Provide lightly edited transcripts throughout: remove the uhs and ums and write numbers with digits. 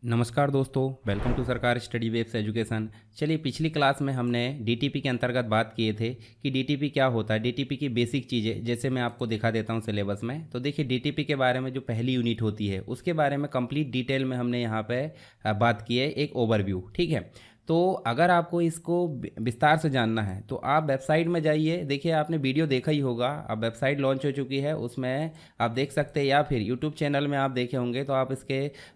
नमस्कार दोस्तों, welcome to सरकार स्टडी वेब्स एजुकेशन। चलिए, पिछली क्लास में हमने डीटीपी के अंतर्गत बात किए थे कि डीटीपी क्या होता है। डीटीपी की बेसिक चीज़ें जैसे मैं आपको दिखा देता हूं सिलेबस में। तो देखिए, डीटीपी के बारे में जो पहली यूनिट होती है उसके बारे में कंप्लीट डिटेल में हमने यहाँ पे बात की है, एक ओवरव्यू। ठीक है, तो अगर आपको इसको विस्तार से जानना है तो आप वेबसाइट में जाइए। देखिए, आपने वीडियो देखा ही होगा, अब वेबसाइट लॉन्च हो चुकी है, उसमें आप देख सकते हैं, या फिर यूट्यूब चैनल में आप देखे होंगे तो आप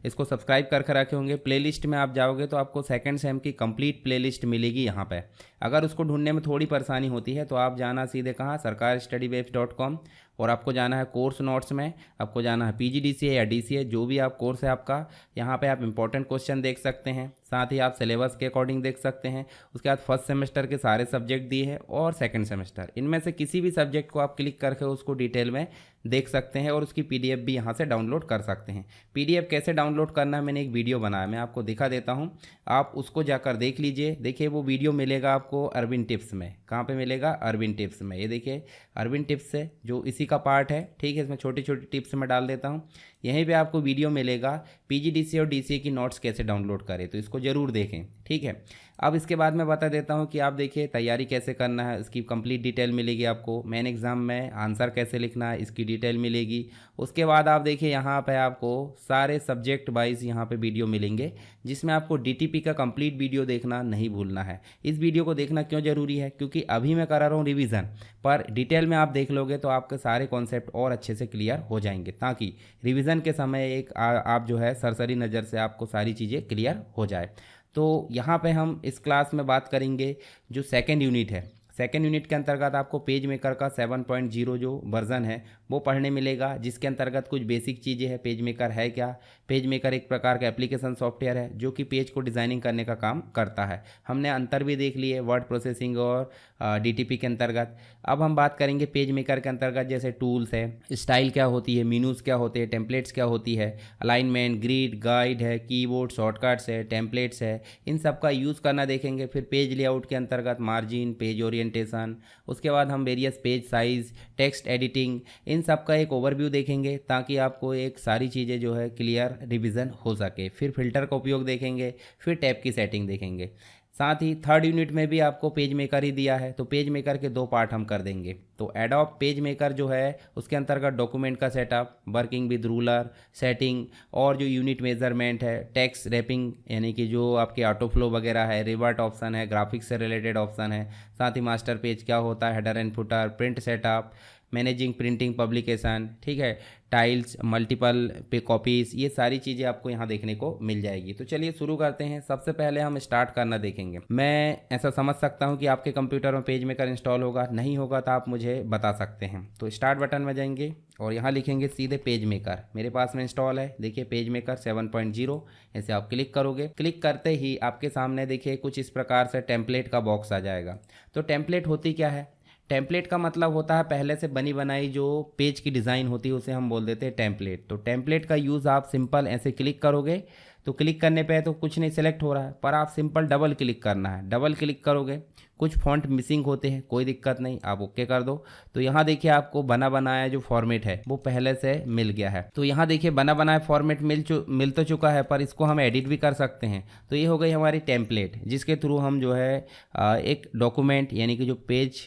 इसको सब्सक्राइब करके रखे होंगे। प्लेलिस्ट में आप जाओगे तो आपको सेकंड सेम की कंप्लीट प्लेलिस्ट मिलेगी यहाँ पे। अगर उसको ढूंढने में थोड़ी परेशानी होती है तो आप जाना सीधे कहाँ, sarkarstudywaves.com, और आपको जाना है कोर्स नोट्स में। आपको जाना है पीजीडीसीए या डीसीए, जो भी आप कोर्स है आपका। यहाँ पे आप इंपॉर्टेंट क्वेश्चन देख सकते हैं, साथ ही आप सिलेबस के अकॉर्डिंग देख सकते हैं। उसके बाद फर्स्ट सेमेस्टर के सारे सब्जेक्ट दिए हैं और सेकंड सेमेस्टर, इनमें से किसी भी सब्जेक्ट को आप क्लिक करके उसको डिटेल में देख सकते हैं और उसकी पीडीएफ भी यहाँ से डाउनलोड कर सकते हैं। पीडीएफ कैसे डाउनलोड करना है, मैंने एक वीडियो बनाया, मैं आपको दिखा देता हूँ, आप उसको जाकर देख लीजिए। देखिए, वो वीडियो मिलेगा आपको अरविंद टिप्स में। कहाँ पे मिलेगा? अरविंद टिप्स में। ये देखिए, अरविंद टिप्स से जो इसी का पार्ट है। ठीक है, इसमें छोटी छोटी टिप्स मैं डाल देता हूँ। यहीं पे आपको वीडियो मिलेगा पीजीडीसीए और डीसीए की नोट्स कैसे डाउनलोड करें, तो इसको ज़रूर देखें। ठीक है, अब इसके बाद मैं बता देता हूँ कि आप देखिए तैयारी कैसे करना है, इसकी कंप्लीट डिटेल मिलेगी आपको। मेन एग्ज़ाम में आंसर कैसे लिखना है, इसकी डिटेल मिलेगी। उसके बाद आप देखिए, यहाँ पे आपको सारे सब्जेक्ट वाइज यहाँ पे वीडियो मिलेंगे, जिसमें आपको डीटीपी का कंप्लीट वीडियो देखना नहीं भूलना है। इस वीडियो को देखना क्यों ज़रूरी है? क्योंकि अभी मैं करा रहा हूँ रिवीजन, पर डिटेल में आप देख लोगे तो आपके सारे कॉन्सेप्ट और अच्छे से क्लियर हो जाएंगे, ताकि रिवीजन के समय आप जो है सरसरी नज़र से आपको सारी चीज़ें क्लियर हो जाए। तो यहाँ पे हम इस क्लास में बात करेंगे जो सेकेंड यूनिट है। सेकेंड यूनिट के अंतर्गत आपको पेज मेकर का 7.0 जो वर्जन है वो पढ़ने मिलेगा, जिसके अंतर्गत कुछ बेसिक चीज़ें हैं। पेज मेकर है क्या? पेज मेकर एक प्रकार का एप्लीकेशन सॉफ्टवेयर है जो कि पेज को डिज़ाइनिंग करने का काम करता है। हमने अंतर भी देख लिए वर्ड प्रोसेसिंग और डीटीपी के अंतर्गत। अब हम बात करेंगे पेज मेकर के अंतर्गत, जैसे टूल्स है, स्टाइल क्या होती है, मीनूज़ क्या होते हैं, टेम्पलेट्स क्या होती है, अलाइनमेंट, ग्रिड, गाइड है, कीबोर्ड, शॉर्टकट्स है, टेम्पलेट्स है, इन सब का यूज़ करना देखेंगे। फिर पेज लेआउट के अंतर्गत मार्जिन, पेज ओरिएंटेशन, उसके बाद हम various page size, text editing, इन सब का एक ओवरव्यू देखेंगे, ताकि आपको एक सारी चीज़ें जो है क्लियर रिवीजन हो सके। फिर फिल्टर का उपयोग देखेंगे, फिर टैब की सेटिंग देखेंगे। साथ ही थर्ड यूनिट में भी आपको पेज मेकर ही दिया है, तो पेज मेकर के दो पार्ट हम कर देंगे। तो एडोब पेज मेकर जो है उसके अंतर्गत डॉक्यूमेंट का setup, working with ruler, setting, और जो यूनिट मेजरमेंट है, टेक्स्ट रैपिंग यानी कि जो आपके ऑटो फ्लो वगैरह है, रिवर्ट ऑप्शन है, ग्राफिक्स से रिलेटेड ऑप्शन है, साथ ही मास्टर पेज क्या होता है, header and footer, print setup, managing printing publication, ठीक है, टाइल्स, मल्टीपल पे कॉपीज़, ये सारी चीज़ें आपको यहाँ देखने को मिल जाएगी। तो चलिए शुरू करते हैं। सबसे पहले हम स्टार्ट करना देखेंगे। मैं ऐसा समझ सकता हूँ कि आपके कंप्यूटर में पेज मेकर इंस्टॉल होगा, नहीं होगा तो आप मुझे बता सकते हैं। तो स्टार्ट बटन में जाएंगे और यहाँ लिखेंगे सीधे पेज मेकर। मेरे पास में इंस्टॉल है, देखिए पेज मेकर 7.0, ऐसे आप क्लिक करोगे। क्लिक करते ही आपके सामने देखिए कुछ इस प्रकार से टेम्पलेट का बॉक्स आ जाएगा। तो टेम्पलेट होती क्या है? टेम्पलेट का मतलब होता है पहले से बनी बनाई जो पेज की डिज़ाइन होती है, उसे हम बोल देते हैं टेम्पलेट। तो टेम्पलेट का यूज़ आप सिंपल ऐसे क्लिक करोगे, तो क्लिक करने पे तो कुछ नहीं सेलेक्ट हो रहा है, पर आप सिंपल डबल क्लिक करना है। डबल क्लिक करोगे, कुछ फॉन्ट मिसिंग होते हैं, कोई दिक्कत नहीं, आप ओके कर दो। तो यहाँ देखिए आपको बना बनाया जो फॉर्मेट है वो पहले से मिल गया है। तो यहाँ देखिए बना बनाया फॉर्मेट मिल तो चुका है, पर इसको हम एडिट भी कर सकते हैं। तो ये हो गई हमारी टेम्पलेट, जिसके थ्रू हम जो है एक डॉक्यूमेंट यानी कि जो पेज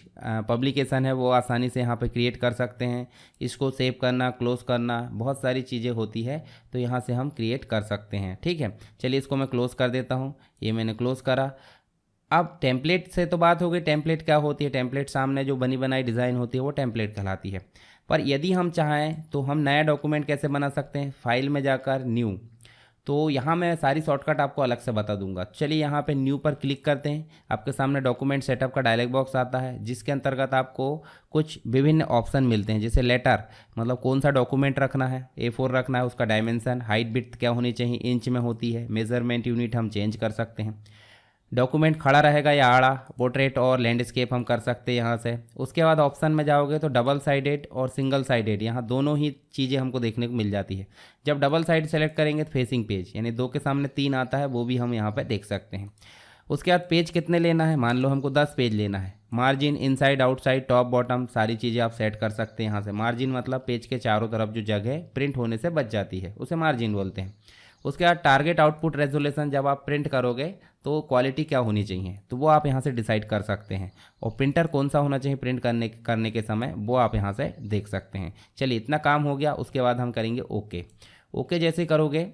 पब्लिकेशन है वो आसानी से यहाँ पे क्रिएट कर सकते हैं। इसको सेव करना, क्लोज करना, बहुत सारी चीज़ें होती है, तो यहाँ से हम क्रिएट कर सकते हैं। ठीक है, चलिए इसको मैं क्लोज कर देता हूँ। ये मैंने क्लोज करा। अब टेम्पलेट से तो बात हो गई, टेम्पलेट क्या होती है? टेम्पलेट सामने जो बनी बनाई डिज़ाइन होती है वो टेम्पलेट कहलाती है। पर यदि हम चाहें तो हम नया डॉक्यूमेंट कैसे बना सकते हैं? फाइल में जाकर न्यू, तो यहाँ मैं सारी शॉर्टकट आपको अलग से बता दूंगा। चलिए यहाँ पे न्यू पर क्लिक करते हैं। आपके सामने डॉक्यूमेंट सेटअप का डायलॉग बॉक्स आता है, जिसके अंतर्गत आपको कुछ विभिन्न ऑप्शन मिलते हैं, जैसे लेटर मतलब कौन सा डॉक्यूमेंट रखना है, A4 रखना है, उसका डायमेंशन, हाइट विड्थ क्या होनी चाहिए, इंच में होती है, मेजरमेंट यूनिट हम चेंज कर सकते हैं, डॉक्यूमेंट खड़ा रहेगा या आड़ा, पोर्ट्रेट और लैंडस्केप हम कर सकते हैं यहाँ से। उसके बाद ऑप्शन में जाओगे तो डबल साइडेड और सिंगल साइडेड, यहाँ दोनों ही चीज़ें हमको देखने को मिल जाती है। जब डबल साइड सेलेक्ट करेंगे तो फेसिंग पेज यानी दो के सामने तीन आता है, वो भी हम यहाँ पर देख सकते हैं। उसके बाद पेज कितने लेना है, मान लो हमको 10 पेज लेना है। Margin, inside, outside, top, bottom, सारी चीज़ें आप सेट कर सकते हैं यहाँ से। मार्जिन मतलब पेज के चारों तरफ जो जगह प्रिंट होने से बच जाती है, उसे मार्जिन बोलते हैं। उसके बाद टारगेट आउटपुट रेजोल्यूशन, जब आप प्रिंट करोगे तो क्वालिटी क्या होनी चाहिए, तो वो आप यहाँ से डिसाइड कर सकते हैं। और प्रिंटर कौन सा होना चाहिए प्रिंट करने के समय, वो आप यहाँ से देख सकते हैं। चलिए इतना काम हो गया। उसके बाद हम करेंगे ओके। ओके जैसे करोगे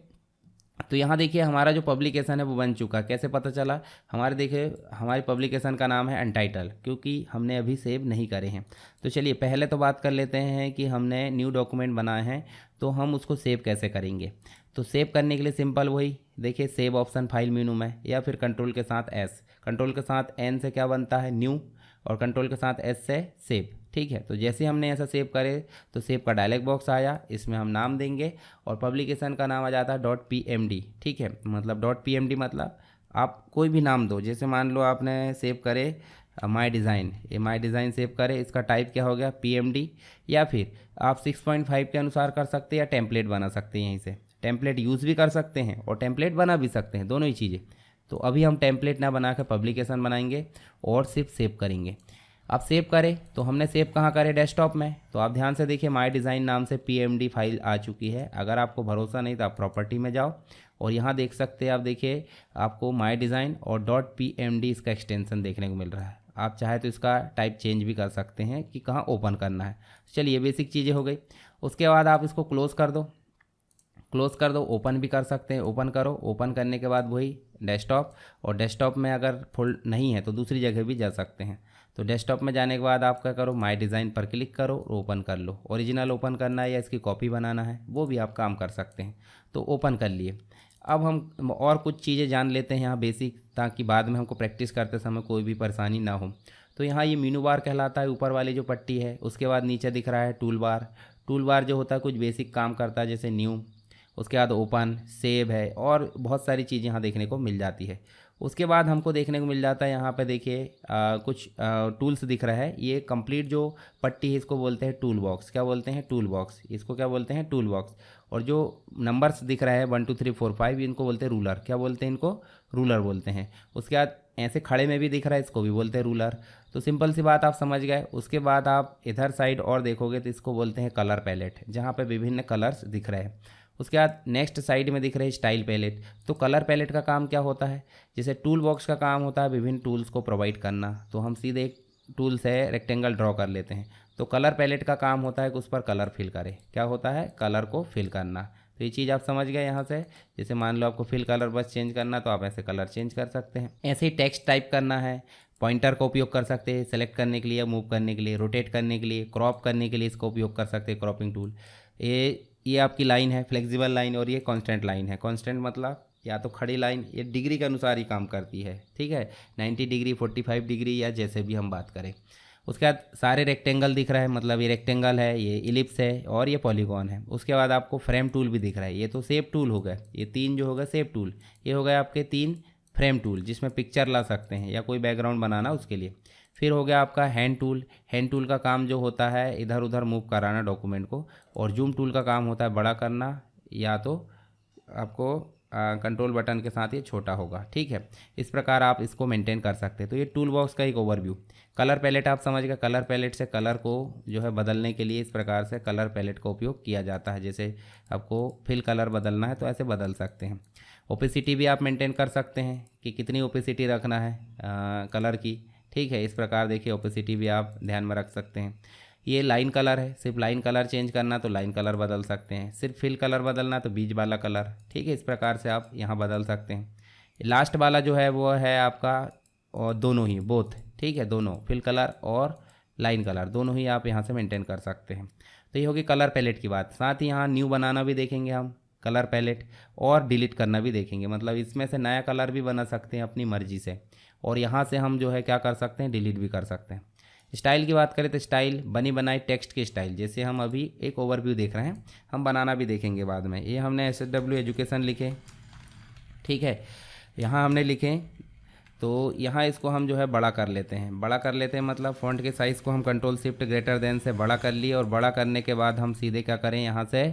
तो यहाँ देखिए हमारा जो पब्लिकेशन है वो बन चुका। कैसे पता चला? हमारे देखिए हमारी पब्लिकेशन का नाम है अनटाइटल, क्योंकि हमने अभी सेव नहीं करे हैं। तो चलिए पहले तो बात कर लेते हैं कि हमने न्यू डॉक्यूमेंट बनाए हैं तो हम उसको सेव कैसे करेंगे। तो सेव करने के लिए सिंपल वही देखिए सेव ऑप्शन फाइल मेनू में, या फिर कंट्रोल के साथ एस, कंट्रोल के साथ एन से क्या बनता है न्यू, और कंट्रोल के साथ एस से सेव। ठीक है, तो जैसे हमने ऐसा सेव करे तो सेव का डायलॉग बॉक्स आया, इसमें हम नाम देंगे और पब्लिकेशन का नाम आ जाता है .pmd। ठीक है, मतलब .pmd मतलब आप कोई भी नाम दो। जैसे मान लो आपने सेव करे माई डिज़ाइन, ये माई डिज़ाइन सेव करे, इसका टाइप क्या हो गया pmd, या फिर आप 6.5 के अनुसार कर सकते हैं, या टेम्पलेट बना सकते हैं। यहीं से टेम्पलेट यूज़ भी कर सकते हैं और टेम्पलेट बना भी सकते हैं, दोनों ही चीज़ें। तो अभी हम टेम्पलेट ना बना के पब्लिकेशन बनाएंगे और सिर्फ सेव करेंगे। आप सेव करें तो हमने सेव कहाँ करें, डेस्कटॉप में। तो आप ध्यान से देखिए माई डिज़ाइन नाम से pmd फाइल आ चुकी है। अगर आपको भरोसा नहीं तो आप प्रॉपर्टी में जाओ और यहाँ देख सकते हैं। आप देखिए आपको माई डिज़ाइन और .pmd इसका एक्सटेंशन देखने को मिल रहा है। आप चाहे तो इसका टाइप चेंज भी कर सकते हैं कि कहाँ ओपन करना है। चलिए बेसिक चीज़ें हो गई। उसके बाद आप इसको क्लोज़ कर दो, क्लोज़ कर दो, ओपन भी कर सकते हैं। ओपन करो, ओपन करने के बाद वही डेस्कटॉप, और डेस्कटॉप में अगर फुल नहीं है तो दूसरी जगह भी जा सकते हैं। तो डेस्कटॉप में जाने के बाद आप क्या करो, माई डिज़ाइन पर क्लिक करो और ओपन कर लो। ओरिजिनल ओपन करना है या इसकी कॉपी बनाना है वो भी आप काम कर सकते हैं। तो ओपन कर लिए। अब हम और कुछ चीज़ें जान लेते हैं यहाँ बेसिक, ताकि बाद में हमको प्रैक्टिस करते समय कोई भी परेशानी ना हो। तो यहाँ ये मीनू बार कहलाता है, ऊपर वाली जो पट्टी है। उसके बाद नीचे दिख रहा है टूल बार। टूल बार जो होता है कुछ बेसिक काम करता है, जैसे न्यू, उसके बाद ओपन, सेव है, और बहुत सारी चीज़ें यहाँ देखने को मिल जाती है। उसके बाद हमको देखने को मिल जाता है यहाँ पे देखिए कुछ टूल्स दिख रहा है। ये कंप्लीट जो पट्टी है इसको बोलते हैं टूल बॉक्स। क्या बोलते हैं? Tool box. इसको क्या बोलते हैं? Tool box. और जो नंबर्स दिख रहा है 1 2 3 4 5, इनको बोलते हैं रूलर। क्या बोलते हैं इनको? रूलर बोलते हैं। उसके बाद ऐसे खड़े में भी दिख रहा है, इसको भी बोलते हैं रूलर। तो सिंपल सी बात आप समझ गए। उसके बाद आप इधर साइड और देखोगे तो इसको बोलते हैं कलर पैलेट, जहाँ पे विभिन्न कलर्स दिख रहे हैं। उसके बाद नेक्स्ट साइड में दिख रहे हैं स्टाइल पैलेट। तो कलर पैलेट का काम क्या होता है? जैसे टूल बॉक्स का काम होता है विभिन्न टूल्स को प्रोवाइड करना, तो हम सीधे एक टूल से रेक्टेंगल ड्रॉ कर लेते हैं। तो कलर पैलेट का काम होता है कि उस पर कलर फिल करें। क्या होता है? कलर को फिल करना। तो ये चीज़ आप समझ गए यहाँ से। जैसे मान लो आपको फिल कलर बस चेंज करना, तो आप ऐसे कलर चेंज कर सकते हैं। ऐसे ही टेक्स्ट टाइप करना है, पॉइंटर का उपयोग कर सकते हैं सेलेक्ट करने के लिए या मूव करने के लिए, रोटेट करने के लिए, क्रॉप करने के लिए इसका उपयोग कर सकते हैं, क्रॉपिंग टूल। ये आपकी लाइन है, फ्लेक्सिबल लाइन, और ये कांस्टेंट लाइन है। कांस्टेंट मतलब या तो खड़ी लाइन, ये डिग्री के अनुसार ही काम करती है। ठीक है, 90 डिग्री, 45 डिग्री, या जैसे भी हम बात करें। उसके बाद सारे रेक्टेंगल दिख रहा है, मतलब ये रेक्टेंगल है, ये इलिप्स है, और ये पॉलीगॉन है। उसके बाद आपको फ्रेम टूल भी दिख रहा है। ये तो शेप टूल हो गए, ये 3 जो हो गए शेप टूल। ये हो गए आपके 3 फ्रेम टूल, जिसमें पिक्चर ला सकते हैं या कोई बैकग्राउंड बनाना उसके लिए। फिर हो गया आपका हैंड टूल। हैंड टूल का काम जो होता है इधर उधर मूव कराना डॉक्यूमेंट को। और जूम टूल का काम होता है बड़ा करना, या तो आपको कंट्रोल बटन के साथ ये छोटा होगा। ठीक है, इस प्रकार आप इसको मेंटेन कर सकते हैं। तो ये टूल बॉक्स का एक ओवरव्यू। कलर पैलेट आप समझ गए। कलर पैलेट से कलर को जो है बदलने के लिए इस प्रकार से कलर पैलेट का उपयोग किया जाता है। जैसे आपको फिल कलर बदलना है तो ऐसे बदल सकते हैं। ओपेसिटी भी आप मेंटेन कर सकते हैं कि कितनी ओपेसिटी रखना है कलर की। ठीक है, इस प्रकार देखिए ओपेसिटी भी आप ध्यान में रख सकते हैं। ये लाइन कलर है, सिर्फ लाइन कलर चेंज करना तो लाइन कलर बदल सकते हैं। सिर्फ फिल कलर बदलना तो बीच वाला कलर। ठीक है, इस प्रकार से आप यहाँ बदल सकते हैं। लास्ट वाला जो है वो है आपका, और दोनों ही बोथ। ठीक है, दोनों फिल कलर और लाइन कलर दोनों ही आप यहाँ से मेंटेन कर सकते हैं। तो ये होगी कलर पैलेट की बात। साथ ही यहाँ न्यू बनाना भी देखेंगे हम कलर पैलेट, और डिलीट करना भी देखेंगे। मतलब इसमें से नया कलर भी बना सकते हैं अपनी मर्जी से, और यहाँ से हम जो है क्या कर सकते हैं, डिलीट भी कर सकते हैं। स्टाइल की बात करें तो स्टाइल बनी बनाई टेक्स्ट की स्टाइल, जैसे हम अभी एक ओवरव्यू देख रहे हैं, हम बनाना भी देखेंगे बाद में। ये हमने SW एजुकेशन लिखे। ठीक है, यहाँ हमने लिखे, तो यहाँ इसको हम जो है बड़ा कर लेते हैं। बड़ा कर लेते हैं मतलब फ़ॉन्ट के साइज़ को हम कंट्रोल शिफ्ट ग्रेटर देन से बड़ा कर लिए, और बड़ा करने के बाद हम सीधे क्या करें, यहाँ से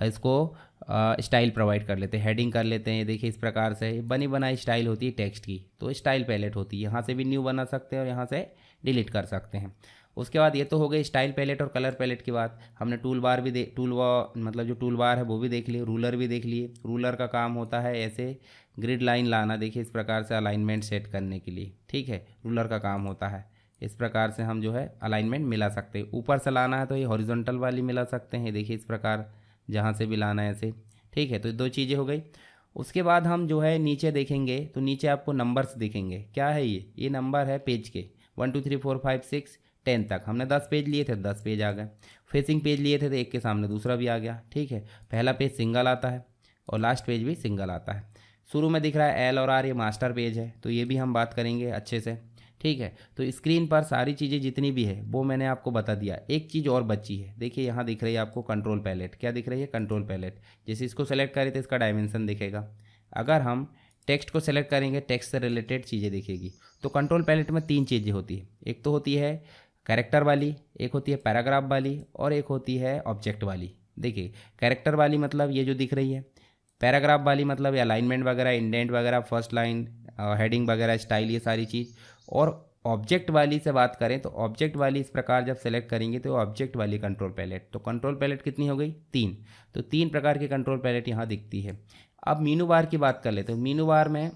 इसको स्टाइल प्रोवाइड कर लेते हैं, हेडिंग कर लेते हैं। देखिए इस प्रकार से बनी बनाई स्टाइल होती है टेक्स्ट की, तो स्टाइल पैलेट होती है। यहाँ से भी न्यू बना सकते हैं और यहाँ से डिलीट कर सकते हैं। उसके बाद ये तो हो गई स्टाइल पैलेट और कलर पैलेट की बात। हमने टूल बार भी मतलब जो टूल बार है वो भी देख लिए, रूलर भी देख लिए। रूलर का काम होता है ऐसे ग्रिड लाइन लाना, देखिए इस प्रकार से अलाइनमेंट सेट करने के लिए, ठीक है, रूलर का काम होता है। इस प्रकार से हम जो है अलाइनमेंट मिला सकते हैं। ऊपर से लाना है तो ये हॉरिजॉन्टल वाली मिला सकते हैं, देखिए इस प्रकार जहाँ से भी लाना है ऐसे, ठीक है। तो ये दो चीज़ें हो गई। उसके बाद हम जो है नीचे देखेंगे तो नीचे आपको नंबर्स दिखेंगे। क्या है ये नंबर है पेज के 1 2 3 4 5 6 10 तक। हमने 10 पेज लिए थे, 10 पेज आ गए। फेसिंग पेज लिए थे तो एक के सामने दूसरा भी आ गया, ठीक है। पहला पेज सिंगल आता है और लास्ट पेज भी सिंगल आता है। शुरू में दिख रहा है एल और आर, ये मास्टर पेज है, तो ये भी हम बात करेंगे अच्छे से, ठीक है। तो स्क्रीन पर सारी चीज़ें जितनी भी है वो मैंने आपको बता दिया। एक चीज़ और बची है, देखिए यहाँ दिख रही है आपको कंट्रोल पैलेट। क्या दिख रही है? Control palette. जैसे इसको सेलेक्ट करें तो इसका डायमेंशन दिखेगा। अगर हम टेक्स्ट को सेलेक्ट करेंगे, टेक्स्ट से रिलेटेड चीज़ें दिखेगी। तो कंट्रोल पैलेट में 3 चीज़ें होती है। एक तो होती है कैरेक्टर वाली, एक होती है पैराग्राफ वाली और एक होती है ऑब्जेक्ट वाली। देखिए कैरेक्टर वाली मतलब ये जो दिख रही है, पैराग्राफ वाली मतलब अलाइनमेंट वगैरह, इंडेंट वगैरह, फर्स्ट लाइन, हेडिंग वगैरह, स्टाइल, ये सारी चीज़। और ऑब्जेक्ट वाली से बात करें तो ऑब्जेक्ट वाली इस प्रकार जब सेलेक्ट करेंगे तो ऑब्जेक्ट वाली कंट्रोल पैलेट। तो कंट्रोल पैलेट कितनी हो गई? 3। तो 3 प्रकार की कंट्रोल पैलेट यहाँ दिखती है। अब मीनू बार की बात कर लेते हैं। मीनू बार में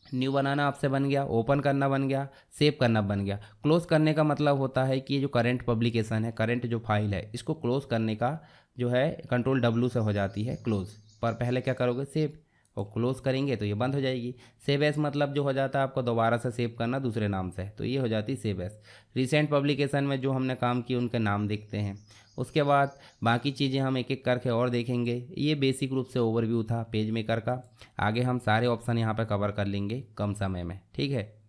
न्यू बनाना आपसे बन गया, ओपन करना बन गया, सेव करना बन गया। क्लोज करने का मतलब होता है कि ये जो करंट पब्लिकेशन है, करंट जो फाइल है, इसको क्लोज करने का जो है कंट्रोल W से हो जाती है क्लोज। पर पहले क्या करोगे? सेव, और क्लोज करेंगे तो ये बंद हो जाएगी। सेव एस मतलब जो हो जाता है आपको दोबारा से सेव करना दूसरे नाम से, तो ये हो जाती है सेव एस। रिसेंट पब्लिकेशन में जो हमने काम किए उनके नाम देखते हैं। उसके बाद बाकी चीज़ें हम एक एक करके और देखेंगे। ये बेसिक रूप से ओवरव्यू था पेज मेकर का। आगे हम सारे ऑप्शन यहाँ पर कवर कर लेंगे कम समय में, ठीक है।